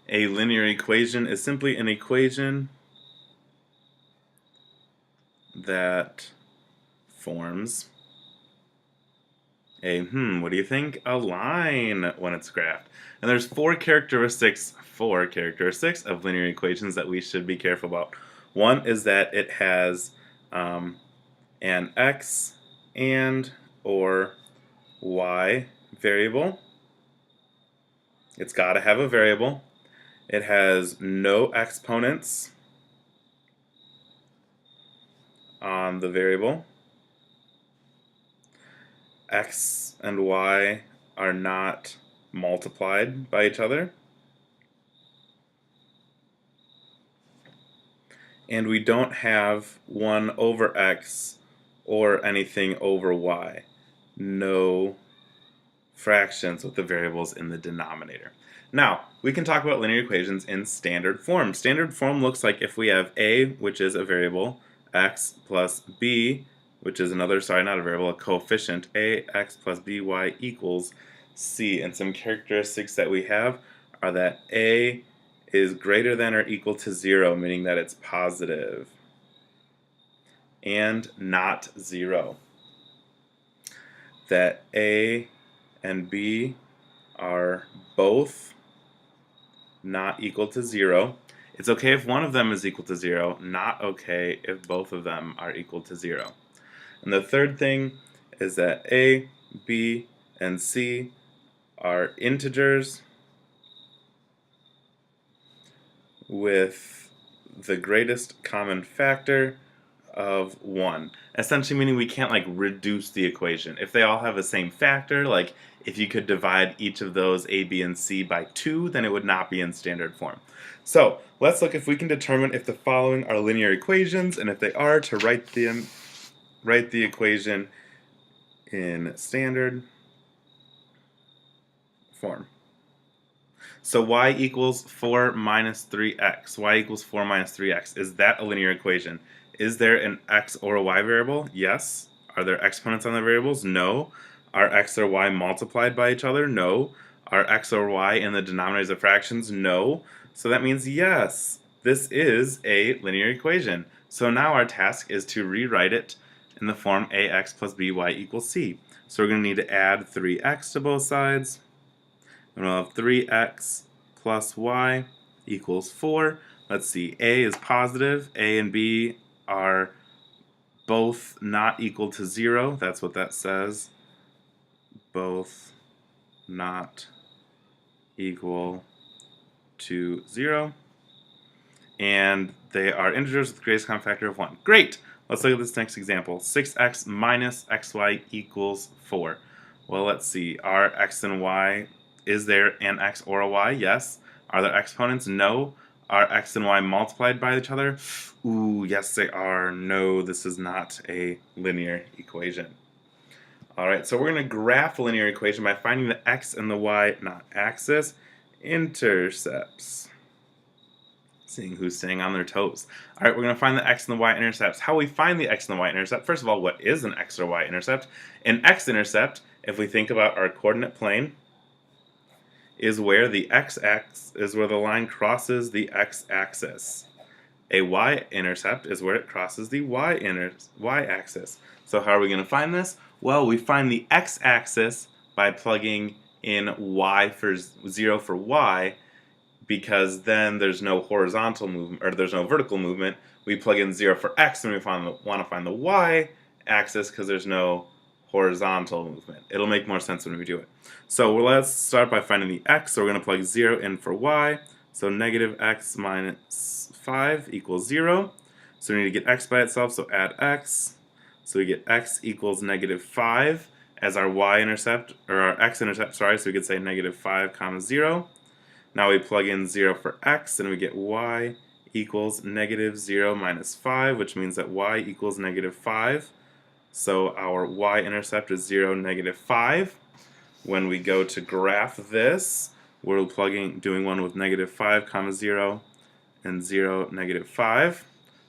A linear equation is simply an equation that forms what do you think? A line when it's graphed. And there's four characteristics of linear equations that we should be careful about. One is that it has an x and or y variable. It's got to have a variable. It has no exponents on the variable. X and y are not multiplied by each other. And we don't have 1 over x or anything over y. No fractions with the variables in the denominator. Now, we can talk about linear equations in standard form. Standard form looks like if we have a, which is a variable, x plus b, which is another, not a variable, a coefficient, ax plus by equals c. And some characteristics that we have are that a is greater than or equal to 0, meaning that it's positive, and not 0. That a and b are both not equal to 0. It's okay if one of them is equal to 0, not okay if both of them are equal to 0. And the third thing is that a, b, and c are integers with the greatest common factor of 1. Essentially meaning we can't reduce the equation. If they all have the same factor, like if you could divide each of those a, b, and c by 2, then it would not be in standard form. So let's look if we can determine if the following are linear equations, and if they are, to write the equation in standard form. So y equals 4 minus 3x. Y equals 4 minus 3x. Is that a linear equation? Is there an x or a y variable? Yes. Are there exponents on the variables? No. Are x or y multiplied by each other? No. Are x or y in the denominators of fractions? No. So that means yes, this is a linear equation. So now our task is to rewrite it in the form ax plus by equals c. So we're going to need to add 3x to both sides. And we'll have 3x plus y equals 4. Let's see, a is positive. A and b are both not equal to 0. That's what that says. Both not equal to 0. And they are integers with the greatest common factor of 1. Great! Let's look at this next example. 6x minus xy equals 4. Well, let's see. Are x and y, is there an x or a y? Yes. Are there exponents? No. Are x and y multiplied by each other? Ooh, yes they are. No, this is not a linear equation. Alright, so we're going to graph a linear equation by finding the x and the y, not axis, intercepts. Seeing who's staying on their toes. Alright, we're going to find the x and the y intercepts. How we find the x and the y intercept? First of all, what is an x or y intercept? An x-intercept, if we think about our coordinate plane, is where the x-axis is where the line crosses the x-axis. A y-intercept is where it crosses the y-axis. So how are we going to find this? Well, we find the x-axis by plugging in y for 0 for y, because then there's no horizontal movement, or there's no vertical movement. We plug in 0 for x, and we want to find the y-axis because there's no horizontal movement. It'll make more sense when we do it. So let's start by finding the x. So we're going to plug 0 in for y. So negative x minus 5 equals 0. So we need to get x by itself, so add x. So we get x equals negative 5 as our y-intercept, or our x-intercept, sorry, so we could say negative 5 comma 0. Now we plug in 0 for x, and we get y equals negative 0 minus 5, which means that y equals negative 5. So our y-intercept is 0, negative 5. When we go to graph this, we're doing one with negative 5 comma 0 and 0, negative 5.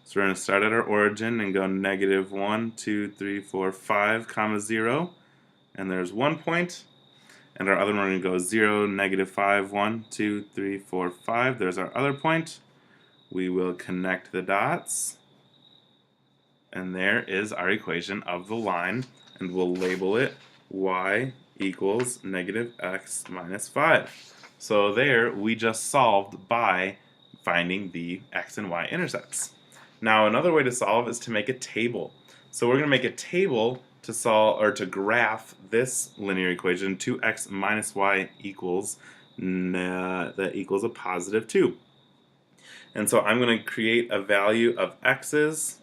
So we're going to start at our origin and go negative 1, 2, 3, 4, 5 comma 0. And there's 1 point. and our other one we're going to go 0, -5, 1, 2, 3, 4, 5. There's our other point. We will connect the dots, and there is our equation of the line, and we'll label it y equals -x minus 5. So there we just solved by finding the x and y intercepts. Now another way to solve is to make a table. So we're going to make a table to solve or to graph this linear equation 2x minus y equals that equals a positive 2. And so I'm going to create a value of x's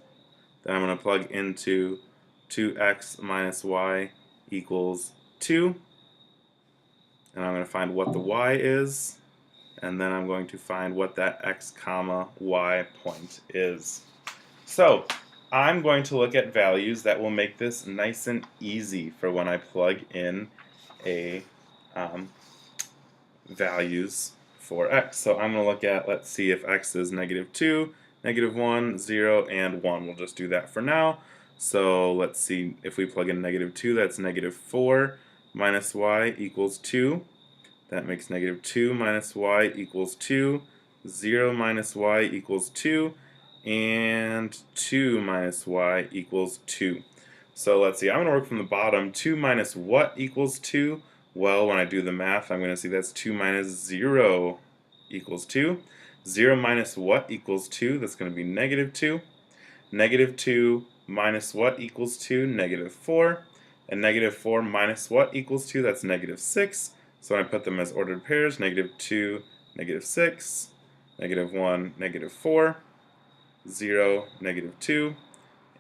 that I'm going to plug into 2x minus y equals 2. And I'm going to find what the y is, and then I'm going to find what that x comma y point is. So I'm going to look at values that will make this nice and easy for when I plug in a values for x. So I'm going to look at, let's see if x is -2, -1, 0, and 1. We'll just do that for now. So let's see, if we plug in -2, that's -4 minus y equals 2. That makes -2 minus y equals 2. 0 minus y equals 2. And 2 minus y equals 2. So let's see, I'm going to work from the bottom. 2 minus what equals 2? Well, when I do the math, I'm going to see that's 2 minus 0 equals 2. 0 minus what equals 2? That's going to be -2. -2 minus what equals 2? -4. And -4 minus what equals 2? That's -6. So when I put them as ordered pairs, -2, -6, -1, -4, 0, -2,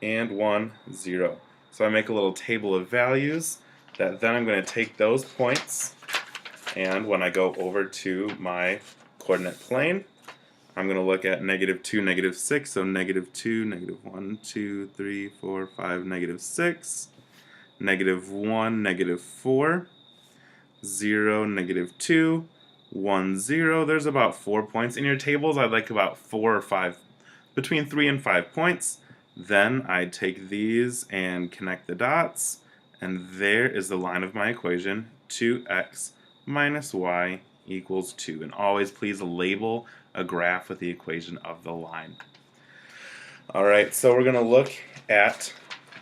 and 1, 0. So I make a little table of values that then I'm going to take those points, and when I go over to my coordinate plane, I'm going to look at -2, -6, so -2, -1, 2, 3, 4, 5, -6, -1, -4, 0, -2, 1, 0. There's about 4 points. In your tables, I'd like about 4 or 5, between 3 and 5 points. Then I take these and connect the dots, and there is the line of my equation, 2x minus y equals 2. And always please label a graph with the equation of the line. Alright, so we're going to look at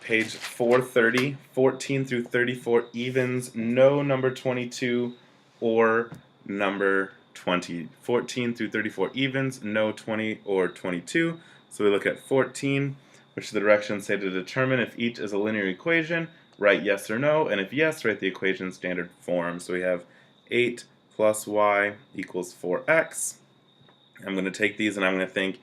page 430, 14 through 34 evens, no number 22 or number 20. 14 through 34 evens, no 20 or 22. So we look at 14, which the directions say to determine if each is a linear equation, write yes or no, and if yes, write the equation in standard form. So we have 8 plus y equals 4x. I'm going to take these and I'm going to think,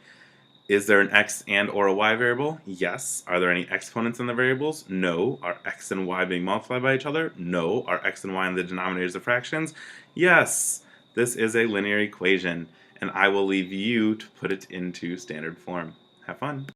is there an x and or a y variable? Yes. Are there any exponents in the variables? No. Are x and y being multiplied by each other? No. Are x and y in the denominators of fractions? Yes. This is a linear equation, and I will leave you to put it into standard form. Have fun.